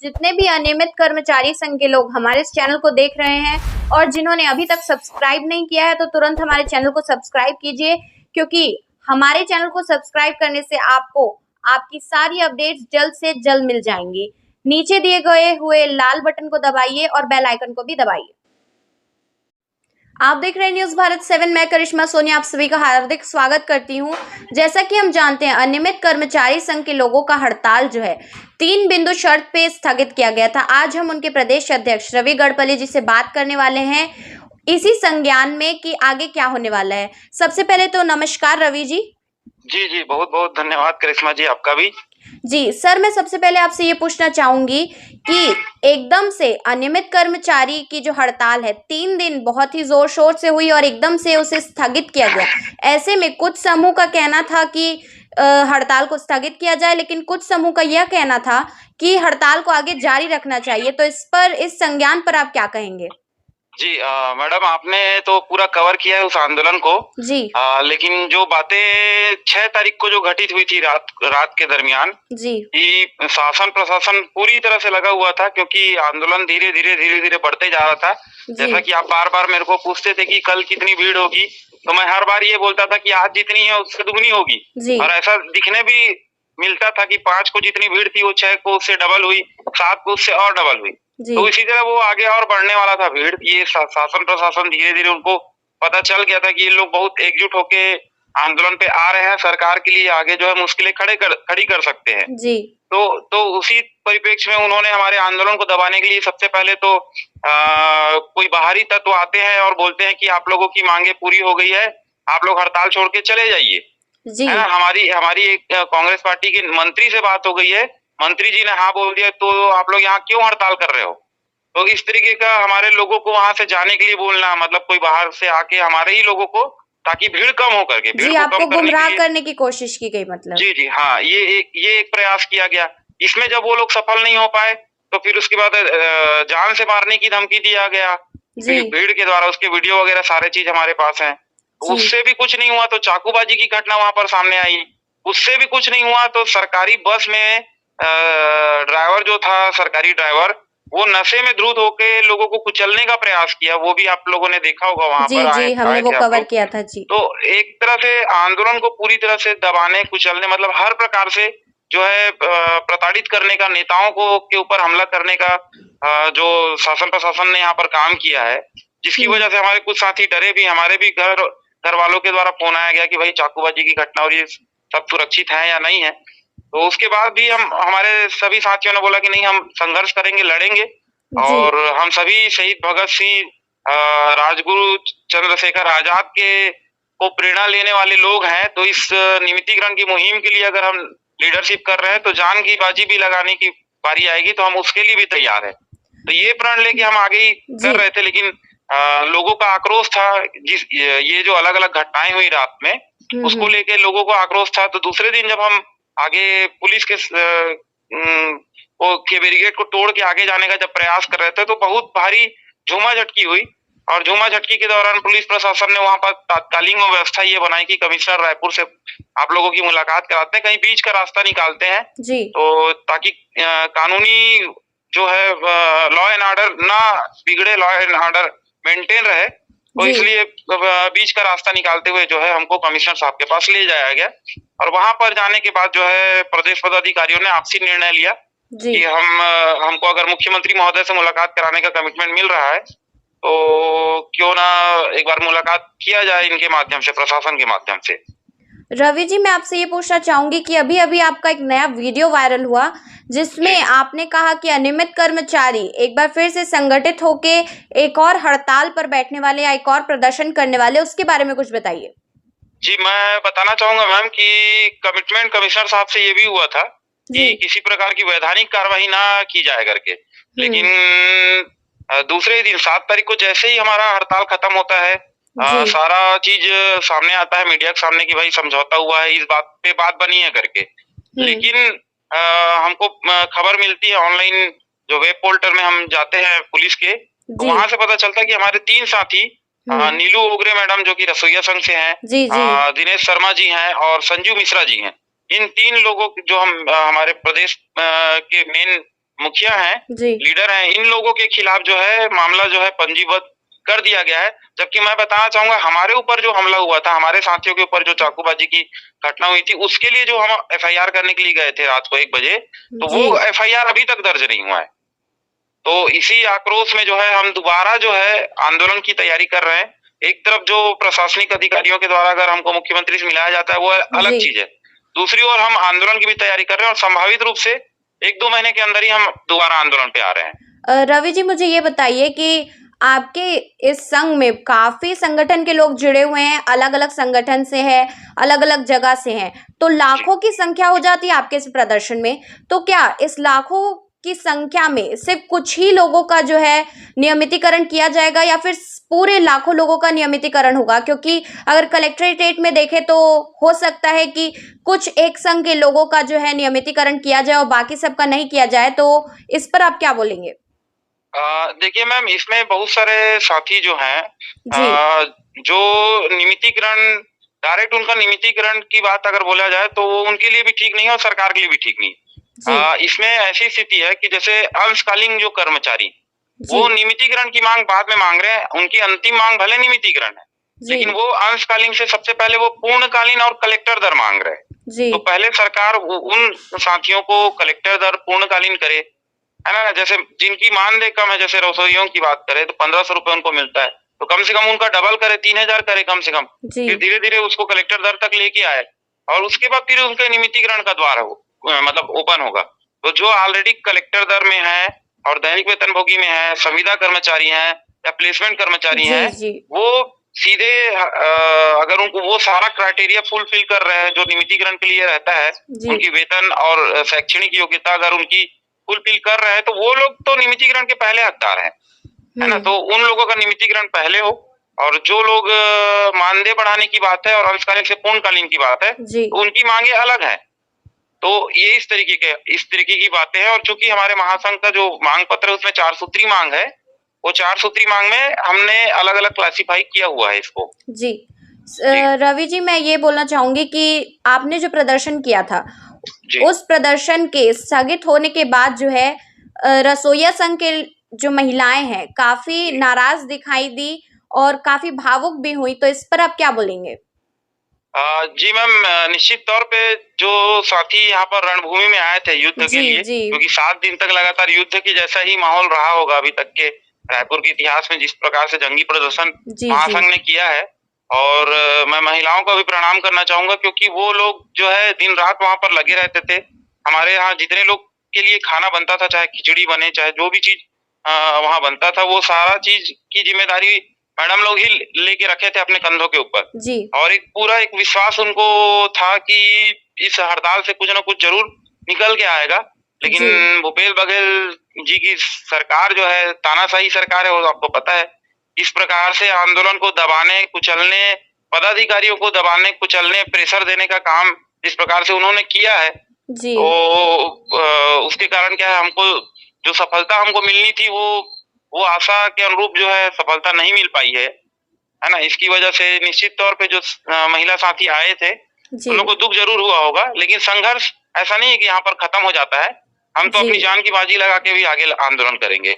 जितने भी अनियमित कर्मचारी संघ के लोग हमारे इस चैनल को देख रहे हैं और जिन्होंने अभी तक सब्सक्राइब नहीं किया है तो तुरंत हमारे चैनल को सब्सक्राइब कीजिए, क्योंकि हमारे चैनल को सब्सक्राइब करने से आपको आपकी सारी अपडेट्स जल्द से जल्द मिल जाएंगी। नीचे दिए गए हुए लाल बटन को दबाइए और बेल आइकन को भी दबाइए। आप देख रहे हैं न्यूज भारत 7। मैं करिश्मा सोनी आप सभी का हार्दिक स्वागत करती हूं। जैसा कि हम जानते हैं, अनियमित कर्मचारी संघ के लोगों का हड़ताल जो है 3 बिंदु शर्त पे स्थगित किया गया था। आज हम उनके प्रदेश अध्यक्ष रवि गढ़पल्ले जी से बात करने वाले हैं इसी संज्ञान में कि आगे क्या होने वाला है। सबसे पहले तो नमस्कार रवि जी। जी बहुत बहुत धन्यवाद करिश्मा जी, आपका भी। जी सर, मैं सबसे पहले आपसे ये पूछना चाहूंगी कि एकदम से अनियमित कर्मचारी की जो हड़ताल है 3 दिन बहुत ही जोर शोर से हुई और एकदम से उसे स्थगित किया गया। ऐसे में कुछ समूह का कहना था कि हड़ताल को स्थगित किया जाए, लेकिन कुछ समूह का यह कहना था कि हड़ताल को आगे जारी रखना चाहिए। तो इस संज्ञान पर आप क्या कहेंगे? जी मैडम, आपने तो पूरा कवर किया है उस आंदोलन को जी। लेकिन जो बातें 6 तारीख को जो घटित हुई थी रात के दरमियान जी, कि शासन प्रशासन पूरी तरह से लगा हुआ था, क्योंकि आंदोलन धीरे धीरे बढ़ते जा रहा था। जैसा कि आप बार बार मेरे को पूछते थे कि कल कितनी भीड़ होगी, तो मैं हर बार ये बोलता था कि आज जितनी है उससे दुगनी होगी। और ऐसा दिखने भी मिलता था कि 5 को जितनी भीड़ थी वो 6 को उससे डबल हुई, 7 को उससे और डबल हुई। तो इसी तरह वो आगे और बढ़ने वाला था भीड़। ये शासन प्रशासन धीरे धीरे उनको पता चल गया था कि ये लोग बहुत एकजुट होके आंदोलन पे आ रहे हैं, सरकार के लिए आगे जो है मुश्किलें खड़ी कर सकते हैं। जी। तो उसी परिप्रेक्ष्य में उन्होंने हमारे आंदोलन को दबाने के लिए सबसे पहले तो कोई बाहरी तत्व आते हैं और बोलते हैं कि आप लोगों की मांगे पूरी हो गई है, आप लोग हड़ताल छोड़ के चले जाइए। जी। है ना, हमारी एक कांग्रेस पार्टी के मंत्री से बात हो गई है, मंत्री जी ने हाँ बोल दिया, तो आप लोग यहाँ क्यों हड़ताल कर रहे हो? तो इस तरीके का हमारे लोगों को वहां से जाने के लिए बोलना, मतलब कोई बाहर से आके हमारे ही लोगों को, ताकि भीड़ कम हो करके भीड़ जी, को आपको कम गुमराह करने की कोशिश की गई मतलब। जी हाँ, ये एक प्रयास किया गया। इसमें जब वो लोग सफल नहीं हो पाए तो फिर उसके बाद जान से मारने की धमकी दिया गया भीड़ के द्वारा। उसके वीडियो वगैरह सारे चीज हमारे पास हैं। उससे भी कुछ नहीं हुआ तो चाकूबाजी की घटना वहां पर सामने आई। उससे भी कुछ नहीं हुआ तो सरकारी बस में ड्राइवर जो था, सरकारी ड्राइवर, वो नशे में धुत होके लोगों को कुचलने का प्रयास किया। वो भी आप लोगों ने देखा होगा वहां पर। जी, हमने वो कवर किया था। जी। तो एक तरह से आंदोलन को पूरी तरह से दबाने, कुचलने, मतलब हर प्रकार से जो है प्रताड़ित करने का, नेताओं को के ऊपर हमला करने का जो शासन प्रशासन ने यहाँ पर काम किया है, जिसकी वजह से हमारे कुछ साथी डरे भी। हमारे भी घर वालों के द्वारा फोन आया गया कि भाई चाकूबाजी की घटना और ये सब सुरक्षित है या नहीं है। तो उसके बाद भी हमारे सभी साथियों ने बोला कि नहीं, हम संघर्ष करेंगे, लड़ेंगे, और हम सभी शहीद भगत सिंह, राजगुरु चंद्रशेखर आजाद को प्रेरणा लेने वाले लोग हैं। तो इस निमित्तीकरण की मुहिम के लिए अगर हम लीडरशिप कर रहे हैं तो जान की बाजी भी लगाने की बारी आएगी, तो हम उसके लिए भी तैयार है। तो ये प्रण लेके हम आगे ही कर रहे थे, लेकिन लोगों का आक्रोश था। ये जो अलग अलग घटनाएं हुई रात में, उसको लेके लोगों को आक्रोश था। तो दूसरे दिन जब हम आगे पुलिस के बैरिकेड को तोड़ के आगे जाने का जब प्रयास कर रहे थे, तो बहुत भारी झूमा झटकी हुई। और झूमा झटकी के दौरान पुलिस प्रशासन ने वहां पर तात्कालिक व्यवस्था ये बनाई कि कमिश्नर रायपुर से आप लोगों की मुलाकात कराते हैं, कहीं बीच का रास्ता निकालते हैं जी। तो ताकि कानूनी जो है लॉ एंड ऑर्डर ना बिगड़े, लॉ एंड ऑर्डर मेंटेन रहे। तो इसलिए बीच का रास्ता निकालते हुए जो है हमको कमिश्नर साहब के पास ले जाया गया। और वहां पर जाने के बाद जो है प्रदेश पदाधिकारियों ने आपसी निर्णय लिया कि हमको अगर मुख्यमंत्री महोदय से मुलाकात कराने का कमिटमेंट मिल रहा है तो क्यों ना एक बार मुलाकात किया जाए इनके माध्यम से, प्रशासन के माध्यम से। रवि जी, मैं आपसे ये पूछना चाहूंगी कि अभी अभी आपका एक नया वीडियो वायरल हुआ जिसमें आपने कहा कि अनियमित कर्मचारी एक बार फिर से संगठित होके एक और हड़ताल पर बैठने वाले या एक और प्रदर्शन करने वाले, उसके बारे में कुछ बताइए। जी, मैं बताना चाहूंगा मैम कि कमिटमेंट कमिश्नर साहब से ये भी हुआ था कि किसी प्रकार की वैधानिक कार्रवाई ना की जाए करके। लेकिन दूसरे दिन 7 तारीख को जैसे ही हमारा हड़ताल खत्म होता है, सारा चीज सामने आता है मीडिया के सामने कि भाई समझौता हुआ है, इस बात पे बात बनी है करके। लेकिन हमको खबर मिलती है ऑनलाइन, जो वेब पोर्टल में हम जाते हैं पुलिस के, तो वहां से पता चलता है कि हमारे 3 साथी, नीलू ओगरे मैडम जो कि रसोईया संघ से हैं, दिनेश शर्मा जी हैं और संजू मिश्रा जी हैं। इन 3 लोगों जो हम हमारे प्रदेश के मेन मुखिया हैं, जी लीडर हैं, इन लोगों के खिलाफ जो है मामला जो है पंजीबद्ध कर दिया गया है। जबकि मैं बताना चाहूंगा हमारे ऊपर जो हमला हुआ था, हमारे साथियों के ऊपर जो चाकूबाजी की घटना हुई थी, उसके लिए जो हम एफआईआर करने के लिए गए थे रात को 1 बजे, तो जी वो एफआईआर अभी तक दर्ज नहीं हुआ है। तो इसी आक्रोश में जो है हम दोबारा जो है आंदोलन की तैयारी कर रहे हैं। एक तरफ जो प्रशासनिक अधिकारियों के द्वारा अगर हमको मुख्यमंत्री से मिलाया जाता है वो अलग जी चीज है। दूसरी ओर हम आंदोलन की भी तैयारी कर रहे हैं और संभावित रूप से 1-2 महीने के अंदर ही हम दोबारा आंदोलन पे आ रहे हैं। रवि जी मुझे ये बताइए कि आपके इस संघ में काफी संगठन के लोग जुड़े हुए हैं, अलग अलग संगठन से है, अलग अलग जगह से हैं, तो लाखों की संख्या हो जाती है आपके इस प्रदर्शन में। तो क्या इस लाखों की संख्या में सिर्फ कुछ ही लोगों का जो है नियमितीकरण किया जाएगा या फिर पूरे लाखों लोगों का नियमितीकरण होगा? क्योंकि अगर कलेक्ट्रेट में देखें तो हो सकता है कि कुछ एक संघ के लोगों का जो है नियमितीकरण किया जाए और बाकी सबका नहीं किया जाए, तो इस पर आप क्या बोलेंगे? देखिए मैम, इसमें बहुत सारे साथी जो हैं जी जो नियमितीकरण, डायरेक्ट उनका नियमितीकरण की बात अगर बोला जाए तो वो उनके लिए भी ठीक नहीं है और सरकार के लिए भी ठीक नहीं। जी इसमें ऐसी स्थिति है कि जैसे अंशकालीन जो कर्मचारी, जी वो नियमितीकरण की मांग बाद में मांग रहे हैं, उनकी अंतिम मांग भले नियमितीकरण है, जी लेकिन वो अंशकालीन से सबसे पहले वो पूर्णकालीन और कलेक्टर दर मांग रहे हैं। जी तो पहले सरकार उन साथियों को कलेक्टर दर पूर्णकालीन करे, है ना? जैसे जिनकी मानदेय कम है, जैसे रसोइयों की बात करें तो 1500 रुपए उनको मिलता है, तो कम से कम उनका डबल करे, 3000 करे कम से कम। जी फिर धीरे धीरे उसको कलेक्टर दर तक लेके आए और उसके बाद फिर उनके नियमितीकरण का द्वार मतलब ओपन होगा। तो जो ऑलरेडी कलेक्टर दर में है और दैनिक वेतनभोगी में है, संविदा कर्मचारी हैं या प्लेसमेंट कर्मचारी जी हैं, जी वो सीधे अगर उनको वो सारा क्राइटेरिया फुलफिल कर रहे हैं जो नियमितीकरण के लिए रहता है, जी उनकी वेतन और शैक्षणिक योग्यता अगर उनकी फुलफिल कर रहे हैं, तो वो लोग तो नियमितीकरण के पहले हकदार हैं, है ना? तो उन लोगों का नियमितीकरण पहले हो और जो लोग मानदेय बढ़ाने की बात है और अंशकालीन से पूर्णकालीन की बात है, जी तो उनकी मांगे अलग है। तो ये इस तरीके की बातें हैं और चूंकि हमारे महासंघ का जो मांग पत्र है उसमें 4 सूत्री मांग है, वो 4 सूत्री मांग में हमने अलग अलग क्लासिफाई किया हुआ है इसको। जी जी रवि जी मैं ये बोलना चाहूंगी कि आपने जो प्रदर्शन किया था जी उस प्रदर्शन के स्थगित होने के बाद जो है रसोइया संघ के जो महिलाएं हैं काफी नाराज दिखाई दी और काफी भावुक भी हुई, तो इस पर आप क्या बोलेंगे? जी मैम, निश्चित तौर पे जो साथी यहाँ पर रणभूमि में आए थे युद्ध के जी लिए, जी क्योंकि 7 दिन तक लगातार युद्ध के जैसा ही माहौल रहा होगा अभी तक के रायपुर के इतिहास में, जिस प्रकार से जंगी प्रदर्शन जी जी महासंघ ने किया है। और मैं महिलाओं का भी प्रणाम करना चाहूंगा क्योंकि वो लोग जो है दिन रात वहां पर लगे रहते थे। हमारे यहाँ जितने लोग के लिए खाना बनता था, चाहे खिचड़ी बने चाहे जो भी चीज वहां बनता था, वो सारा चीज की जिम्मेदारी मैडम लोग ही लेके रखे थे अपने कंधों के ऊपर। जी और एक पूरा एक विश्वास उनको था कि इस हड़ताल से कुछ ना कुछ जरूर निकल के आएगा। लेकिन जी भूपेश बघेल जी की सरकार जो है तानाशाही सरकार है, वो आपको पता है। इस प्रकार से आंदोलन को दबाने, कुचलने, पदाधिकारियों को दबाने, कुचलने, प्रेशर देने का काम जिस प्रकार से उन्होंने किया है, जी तो उसके कारण क्या है, हमको जो सफलता हमको मिलनी थी वो आशा के अनुरूप जो है सफलता नहीं मिल पाई है ना? इसकी वजह से निश्चित तौर पे जो महिला साथी आए थे जी उन लोगों को दुख जरूर हुआ होगा, लेकिन संघर्ष ऐसा नहीं है कि यहाँ पर खत्म हो जाता है। हम तो जी अपनी जान की बाजी लगा के भी आगे आंदोलन करेंगे।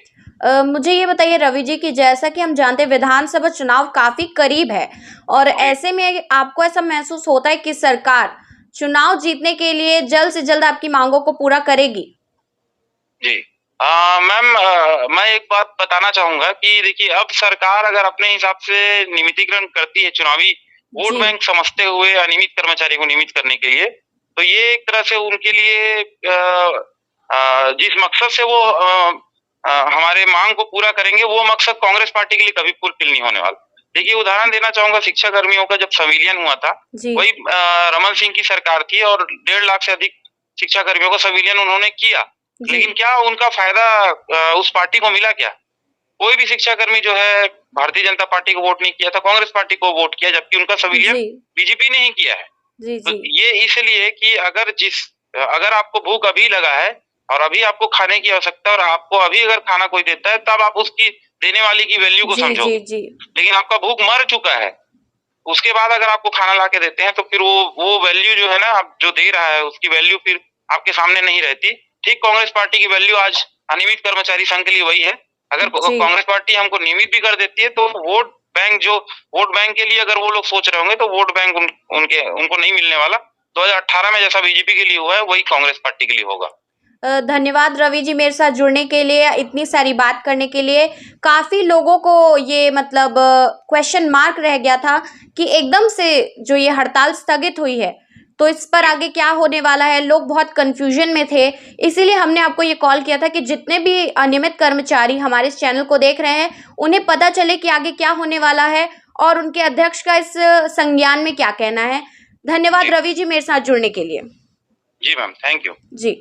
मुझे ये बताइए रवि जी कि जैसा कि हम जानते हैं विधानसभा चुनाव काफी करीब है और जी ऐसे में आपको ऐसा महसूस होता है कि सरकार चुनाव जीतने के लिए जल्द से जल्द आपकी मांगों को पूरा करेगी? जी मैम, मैं एक बात बताना चाहूंगा कि देखिए, अब सरकार अगर अपने हिसाब से नियमितीकरण करती है चुनावी वोट जी बैंक समझते हुए अनियमित कर्मचारी को नियमित करने के लिए, तो ये एक तरह से उनके लिए जिस मकसद से वो हमारे मांग को पूरा करेंगे, वो मकसद कांग्रेस पार्टी के लिए कभी फुलफिल नहीं होने वाला। देखिए, उदाहरण देना चाहूंगा, शिक्षा कर्मियों का जब संविलियन हुआ था, जी वही रमन सिंह की सरकार थी और 1.5 लाख से अधिक शिक्षा कर्मियों का संविलियन उन्होंने किया। जी लेकिन क्या उनका फायदा उस पार्टी को मिला क्या? कोई भी शिक्षाकर्मी जो है भारतीय जनता पार्टी को वोट नहीं किया था, कांग्रेस पार्टी को वोट किया, जबकि उनका संविलियन जी बीजेपी ने ही किया है। जी तो जी ये इसलिए कि अगर आपको भूख अभी लगा है और अभी आपको खाने की आवश्यकता है और आपको अभी अगर खाना कोई देता है, तब आप उसकी देने वाले की वैल्यू को जी जी समझोगे। जी लेकिन आपका भूख मर चुका है, उसके बाद अगर आपको खाना ला के देते हैं तो फिर वो वैल्यू जो है ना, आप जो दे रहा है उसकी वैल्यू फिर आपके सामने नहीं रहती। ठीक कांग्रेस पार्टी की वैल्यू आज अनियमित कर्मचारी संघ के लिए वही है। अगर जी। कांग्रेस पार्टी हमको नियमित भी कर देती है तो वोट बैंक के लिए अगर वो लोग सोच रहे होंगे तो वोट बैंक उनको नहीं मिलने वाला। 2018 में जैसा बीजेपी के लिए हुआ है वही कांग्रेस पार्टी के लिए होगा। धन्यवाद रवि जी मेरे साथ जुड़ने के लिए, इतनी सारी बात करने के लिए। काफ़ी लोगों को ये मतलब क्वेश्चन मार्क रह गया था कि एकदम से जो ये हड़ताल स्थगित हुई है तो इस पर आगे क्या होने वाला है, लोग बहुत कंफ्यूजन में थे। इसीलिए हमने आपको ये कॉल किया था कि जितने भी अनियमित कर्मचारी हमारे इस चैनल को देख रहे हैं उन्हें पता चले कि आगे क्या होने वाला है और उनके अध्यक्ष का इस संज्ञान में क्या कहना है। धन्यवाद जी। रवि जी मेरे साथ जुड़ने के लिए। जी मैम, थैंक यू। जी।